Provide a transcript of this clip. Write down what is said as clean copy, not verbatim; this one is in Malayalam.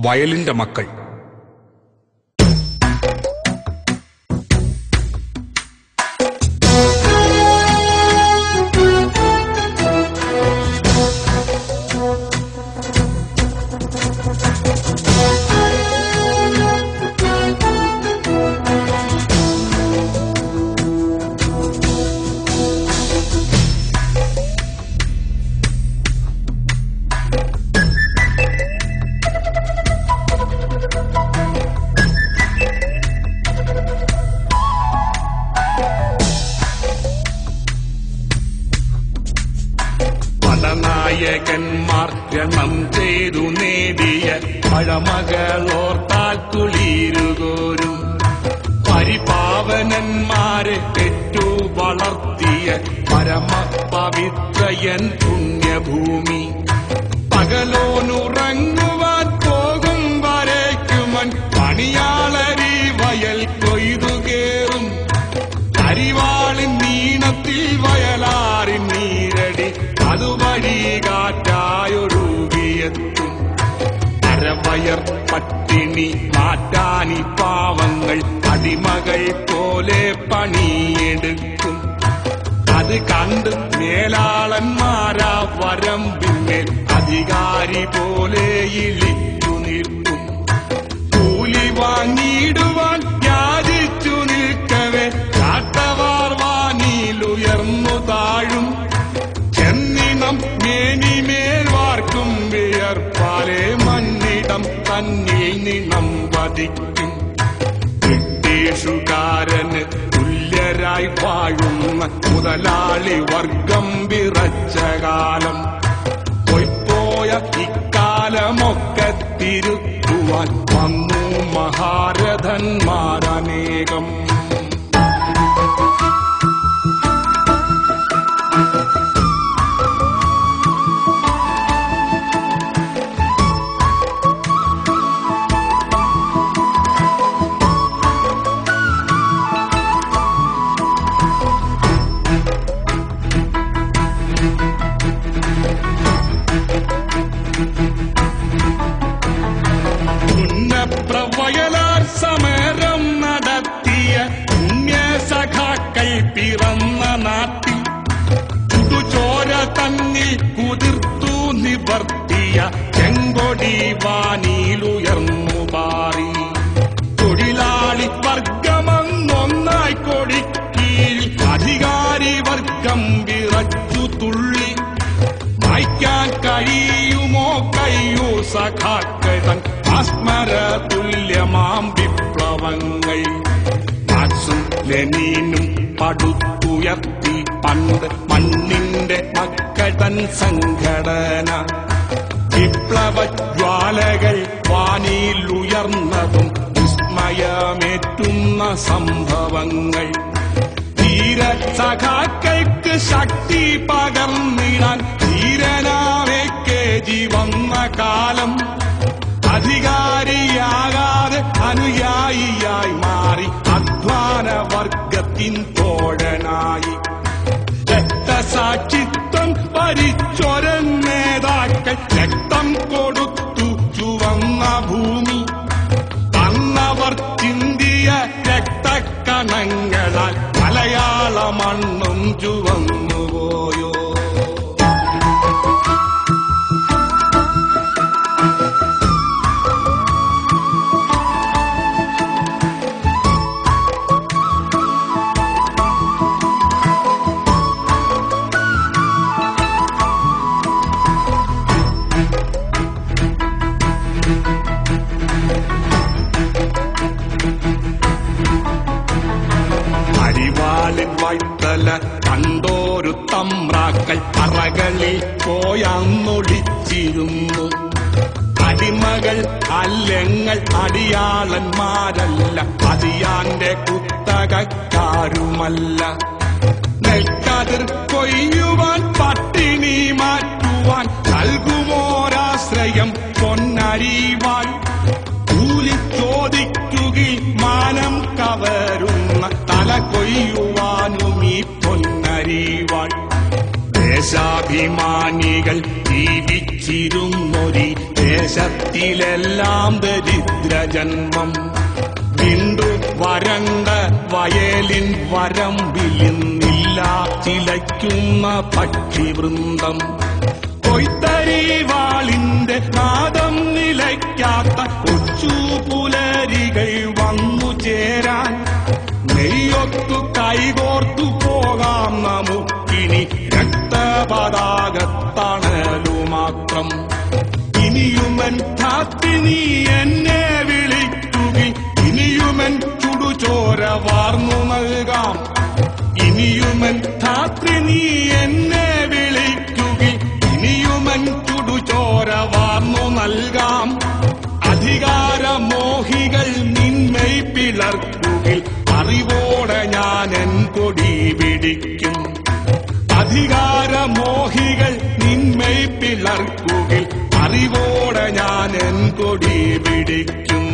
വയലിന്റെ മക്കൾ. നായകന്മാർ രണം ചെയ്തു നേടിയ പഴമകളോർത്താൽ കുളിരുകോരും പരിപാവനന്മാരെ പെറ്റു വളർത്തിയ പരമ പവിത്രയൻ പുണ്യഭൂമി. പകലോനുറങ്ങുവാൻ പോകും വരയ്ക്കുമൻ പണിയാളരി വയൽ കൊയ്തു കേറും. അരിവാളിൻ നീണത്തിൽ വയലാറിൻ നീരടി അതുവഴി കാറ്റായൊഴുകിയെത്തും. അരവയർ പട്ടിണി മാറ്റാനി പാവങ്ങൾ അടിമകൾ പോലെ പണിയെടുക്കും. അത് കണ്ട് മേലാളന്മാരാ വരമ്പിന്മേൽ അധികാരി പോലെ ഇളിച്ചു നിൽക്കും. കൂലി വാങ്ങിയിടുവാൻ യാചിച്ചു നിൽക്കവേ കാട്ടവാർ വാനിലുയർന്നു താഴും. ചെന്നിനം മേനിമേൽ വാർക്കും വിയർപ്പാലെ മണ്ണിടം തന്നിൽ നിണം വധിക്കും. ബ്രിട്ടീഷുകാരന് തുല്യരായി വാഴുന്ന മുതലാളി വർഗം വിറച്ച കാലം പൊയ്പോയ ഇക്കാലമൊക്കെ തിരുത്തുവാൻ വന്നു മഹാരഥന്മാരനേകം. വയലാർ സമരം നടത്തിയ പുണ്യസഖാക്കൾ പിറന്ന നാട്ടിൽ ചുടുചോര തന്നിൽ കുതിർത്തു നിവർത്തിയ ചെങ്കൊടി വാനിലുയർന്നു പാറി. തൊഴിലാളി വർഗമെന്നൊന്നായി കൊടിക്കീഴിൽ അധികാരി വർഗം വിറച്ചു തുള്ളി. വായിക്കാൻ കഴിയുമോ കയ്യോ സഖാക്കൾ തൻ ആസ്മര തുല്യമാം വിപ്ലവങ്ങൾ. മാർക്സും ലെനിനും പടുത്തുയർത്തി പണ്ട് മണ്ണിന്റെ മക്കൾ തൻ സംഘടന. വിപ്ലവ ജ്വാലകൾ വാനിലുയർന്നതും വിസ്മയമേറ്റുന്ന സംഭവങ്ങൾ. ധീര സഖാക്കൾക്ക് ശക്തി പകർന്നിടാൻ ധീരനാവേക്കെ ജീവന്ന കാലം. അധികാരിയാകാതെ അനുയായിയായി മാറി അധ്വാന വർഗത്തിൻ തോഴനായി. രക്തസാക്ഷിത്വം ഭരിച്ചൊര നേതാക്കൾ രക്തം കൊടുത്തു ചുവന്ന ഭൂമി. അന്നവർ ചിന്തിയ രക്തക്കണങ്ങളാൽ മലയാള മണ്ണും ചുവന്നുപോയോ. വൈത്തല കണ്ടോരു തമ്രാക്കൾ അറകളിൽ പോയാന്നൊളിച്ചിരുന്നു. അടിമകൾ അല്ലങ്ങൾ അടിയാളന്മാരല്ല, അതിയാന്റെ കുത്തകക്കാരുമല്ല. നെൽക്കതിർ കൊയ്യുവാൻ പട്ടിണി മാറ്റുവാൻ നൽകുമോരാശ്രയം പൊന്നരിവാൾ. കൂലി ചോദിക്കുകി മാനം കവരുന്ന തല കൊയ്യുവാനും ഈ പൊന്നരിവാൾ. ദേശാഭിമാനികൾ ജീവിച്ചിരുന്നൊരി ദേശത്തിലെല്ലാം ദരിദ്രജന്മം വീണ്ടു വരണ്ട വയലിൻ വരമ്പിലിന്നില്ല ചിലയ്ക്കുന്ന പക്ഷിവൃന്ദം കൊയ്ത്തരിവാളിന്റെ നാദം നിലയ്ക്കാത്ത കൊച്ചുപുലരികൾ വന്നു ചേരാൻ നെയ്യൊത്തു കൈകോർത്തു പോകാം നമുക്കിനി രക്തപതാകത്തണലു മാത്രം. ഇനിയുമൻ ധാത്രി നീ എന്നെ വിളിക്കുകി ഇനിയുമൻ ചുടുചോര വാർന്നു നൽകാം. ഇനിയുമൻ ധാത്രി നീ എന്നെ വിളിക്കുകി ഇനിയുമൻ ചുടുചോര വാർന്നു നൽകാം. അധികാരമോഹികൾ നിന്മൈ പിളർക്കുകിൽ അറിവോടെ ഞാൻ എൻ കൊടി പിടിക്കും. അധികാരമോഹികൾ നിന്മൈ പിളർക്കുകിൽ അറിവോടെ ഞാൻ എൻ കൊടി പിടിക്കും.